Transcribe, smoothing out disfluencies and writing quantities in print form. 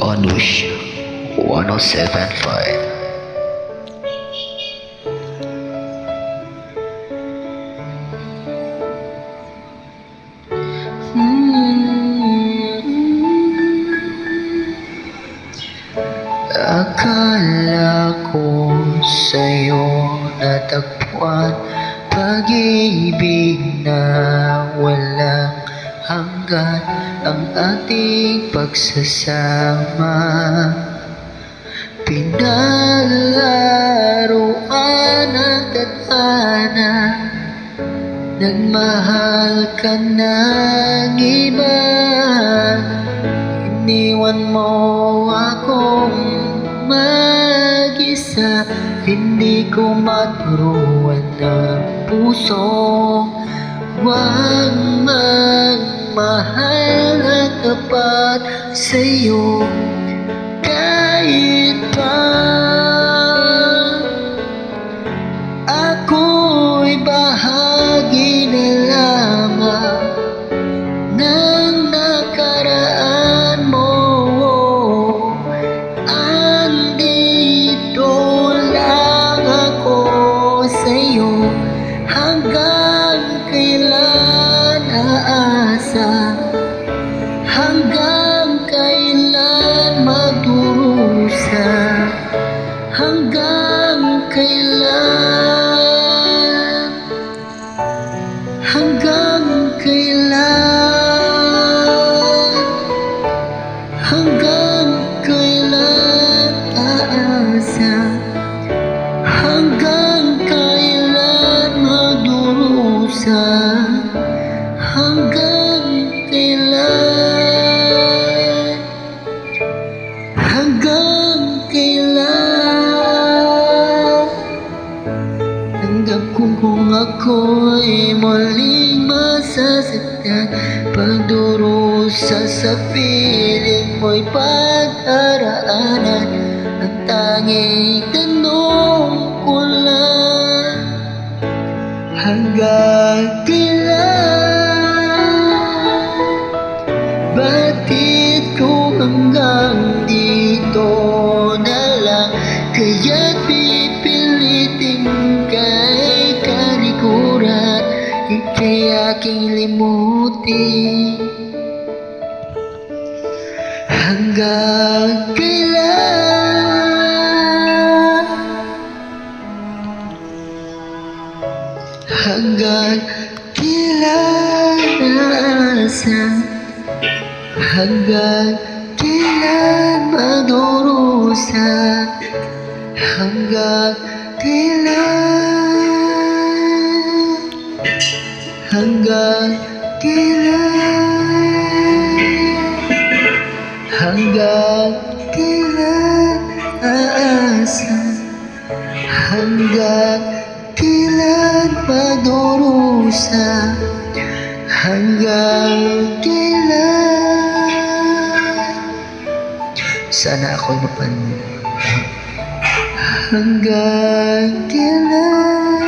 Anush 1075. Akala ko sa'yo natagpuan pag-ibig na walang hanggan, ang ating pagsasama. Pinalaruan ang tadhana, nagmahal ka ng iba. Iniwan mo akong mag-isa, hindi ko maturuan ng puso. Huwag magmahal at tapat sa'yo kahit pa ako'y bahagi na lamang ng nakaraan mo. Andito lang ako sa'yo, hanggang kailan aasa, hanggang kailan magdurusa, hanggang kailan, hanggang kailan, hanggang kailan aasa, hanggang kailan magdurusa, hanggang kailan, hanggang kailan. Tanggap kung ako'y muling masasaktan, pagdurusa sa piling mo'y pagdaraanan. Ang tanging tanong ko lang, hanggang kailan? Batid ko hanggang dito na lang, kaya't pipilitin kay kalikuran, ika'y aking limutin. Hanggang kailan? Hanggang kailan asa, hanggang kailan magdurusa, hanggang kailan, hanggang kailan, hanggang kailan aasa, hanggang kailan magdurusa, hanggang kailan. Sana ako'y mapanood. Hanggang kailan.